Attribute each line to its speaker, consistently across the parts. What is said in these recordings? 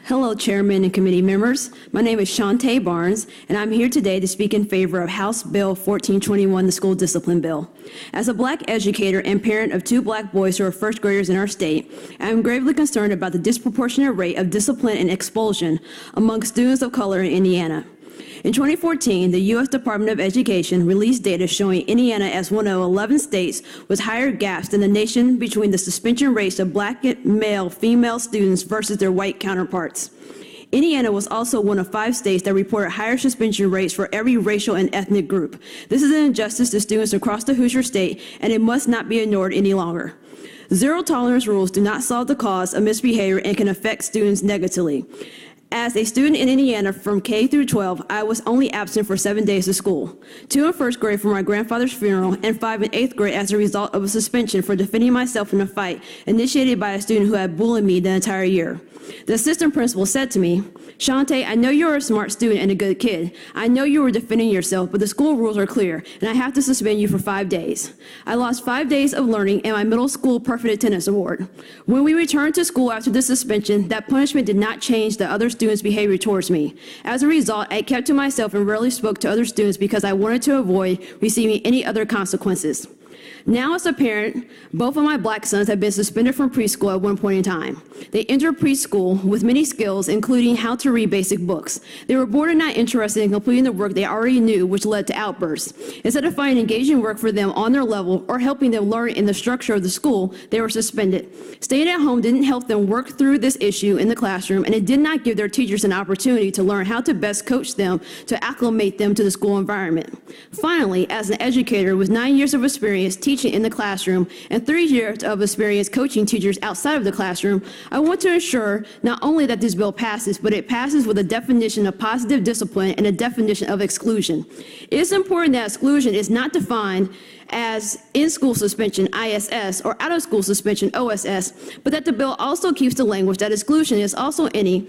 Speaker 1: Hello, Chairman and committee members. My name is Shantae Barnes, and I'm here today to speak in favor of House Bill 1421, the School Discipline Bill. As a Black educator and parent of 2 Black boys who are first graders in our state, I am gravely concerned about the disproportionate rate of discipline and expulsion among students of color in Indiana. In 2014, the U.S. Department of Education released data showing Indiana as one of 11 states with higher gaps than the nation between the suspension rates of Black male-female students versus their white counterparts. Indiana was also one of 5 states that reported higher suspension rates for every racial and ethnic group. This is an injustice to students across the Hoosier State, and it must not be ignored any longer. Zero tolerance rules do not solve the cause of misbehavior and can affect students negatively. As a student in Indiana from K through 12, I was only absent for 7 days of school, 2 in first grade for my grandfather's funeral, and 5 in 8th grade as a result of a suspension for defending myself in a fight initiated by a student who had bullied me the entire year. The assistant principal said to me, "Shantae, I know you're a smart student and a good kid. I know you were defending yourself, but the school rules are clear, and I have to suspend you for 5 days." I lost 5 days of learning and my middle school perfect attendance award. When we returned to school after the suspension, that punishment did not change the other students' behavior towards me. As a result, I kept to myself and rarely spoke to other students because I wanted to avoid receiving any other consequences. Now, as a parent, both of my Black sons have been suspended from preschool at one point in time. They entered preschool with many skills, including how to read basic books. They were bored and not interested in completing the work they already knew, which led to outbursts. Instead of finding engaging work for them on their level or helping them learn in the structure of the school, they were suspended. Staying at home didn't help them work through this issue in the classroom, and it did not give their teachers an opportunity to learn how to best coach them to acclimate them to the school environment. Finally, as an educator with 9 years of experience teaching in the classroom and 3 years of experience coaching teachers outside of the classroom, I want to ensure not only that this bill passes, but it passes with a definition of positive discipline and a definition of exclusion. It is important that exclusion is not defined as in-school suspension, ISS, or out-of-school suspension, OSS, but that the bill also keeps the language that exclusion is also any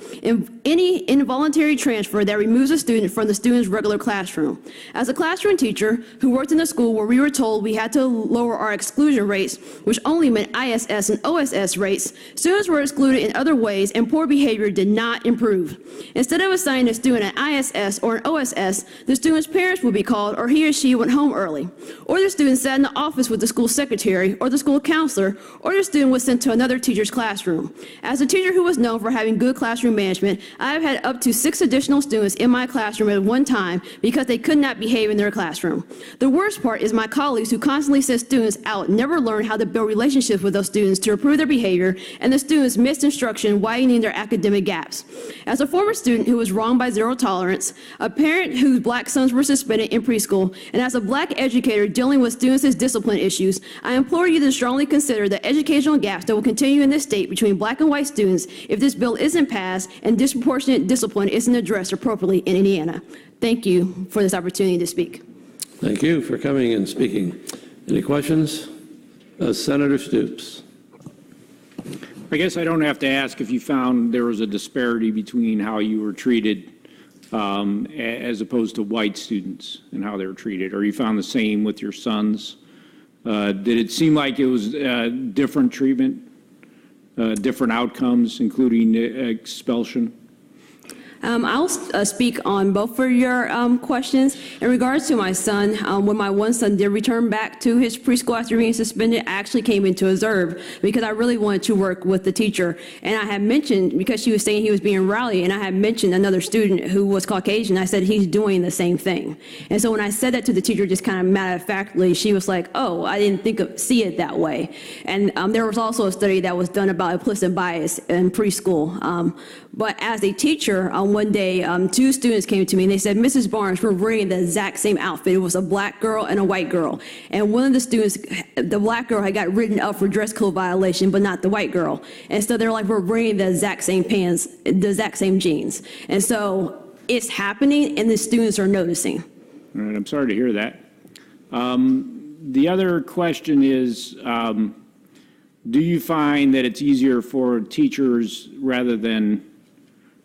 Speaker 1: involuntary transfer that removes a student from the student's regular classroom. As a classroom teacher who worked in a school where we were told we had to lower our exclusion rates, which only meant ISS and OSS rates, students were excluded in other ways and poor behavior did not improve. Instead of assigning a student an ISS or an OSS, the student's parents would be called or he or she went home early, or the student sat in the office with the school secretary or the school counselor, or the student was sent to another teacher's classroom. As a teacher who was known for having good classroom management, I have had up to 6 additional students in my classroom at one time because they could not behave in their classroom. The worst part is my colleagues who constantly send students out never learn how to build relationships with those students to improve their behavior, and the students missed instruction, widening their academic gaps. As a former student who was wronged by zero tolerance, a parent whose Black sons were suspended in preschool, and as a Black educator dealing with students' discipline issues, I implore you to strongly consider the educational gaps that will continue in this state between Black and white students if this bill isn't passed and disproportionate discipline isn't addressed appropriately in Indiana. Thank you for this opportunity to speak.
Speaker 2: Thank you for coming and speaking. Any questions? Senator Stoops.
Speaker 3: I guess I don't have to ask if you found there was a disparity between how you were treated as opposed to white students and how they were treated, or you found the same with your sons. Did it seem like it was different treatment, different outcomes, including expulsion?
Speaker 1: I'll speak on both of your questions. In regards to my son, when my one son did return back to his preschool after being suspended, I actually came in to observe because I really wanted to work with the teacher. And I had mentioned, because she was saying he was being rowdy, and I had mentioned another student who was Caucasian, I said he's doing the same thing. And so when I said that to the teacher, just kind of matter-of-factly, she was like, "Oh, I didn't see it that way." And there was also a study that was done about implicit bias in preschool. But as a teacher, one day, 2 students came to me and they said, "Mrs. Barnes, we're wearing the exact same outfit." It was a Black girl and a white girl. And one of the students, the Black girl, had got written up for dress code violation, but not the white girl. And so they're like, "We're wearing the exact same pants, the exact same jeans." And so it's happening and the students are noticing.
Speaker 3: All right, I'm sorry to hear that. The other question is, do you find that it's easier for teachers rather than,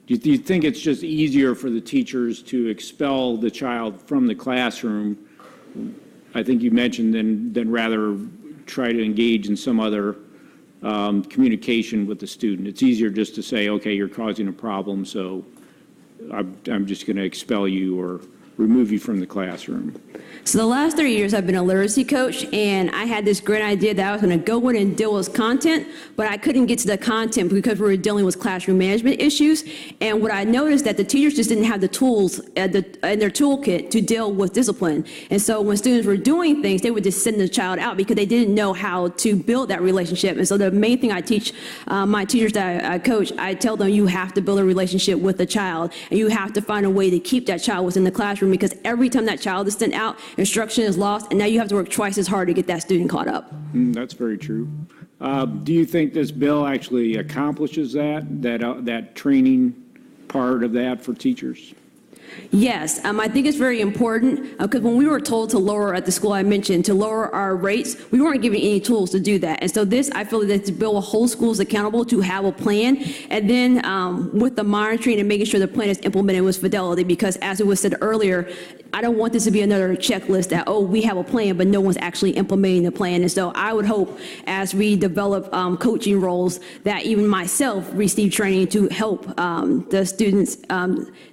Speaker 3: do you think it's just easier for the teachers to expel the child from the classroom, I think you mentioned, than rather try to engage in some other communication with the student. It's easier just to say, okay, you're causing a problem, so I'm just going to expel you or remove you from the classroom.
Speaker 1: So the last 3 years, I've been a literacy coach, and I had this great idea that I was going to go in and deal with content, but I couldn't get to the content because we were dealing with classroom management issues. And what I noticed that the teachers just didn't have the tools in their toolkit to deal with discipline. And so when students were doing things, they would just send the child out because they didn't know how to build that relationship. And so the main thing I teach my teachers that I coach, I tell them you have to build a relationship with the child, and you have to find a way to keep that child within the classroom, because every time that child is sent out, instruction is lost, and now you have to work twice as hard to get that student caught up.
Speaker 3: That's very true. Do you think this bill actually accomplishes that training part of that for teachers?
Speaker 1: Yes, I think it's very important because when we were told to lower at the school I mentioned, to lower our rates, we weren't given any tools to do that. And so I feel that this bill will hold schools accountable to have a plan, and then with the monitoring and making sure the plan is implemented with fidelity, because as it was said earlier, I don't want this to be another checklist that, oh, we have a plan, but no one's actually implementing the plan. And so I would hope as we develop coaching roles that even myself receive training to help the students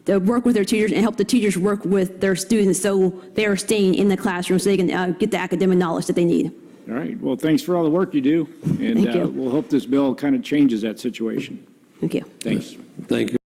Speaker 1: to work with their teachers and help the teachers work with their students so they are staying in the classroom so they can get the academic knowledge that they need.
Speaker 3: All right. Well, thanks for all the work you do. And
Speaker 1: Thank you.
Speaker 3: We'll hope this bill kind of changes that situation.
Speaker 1: Thank you.
Speaker 3: Thanks.
Speaker 2: Thank you.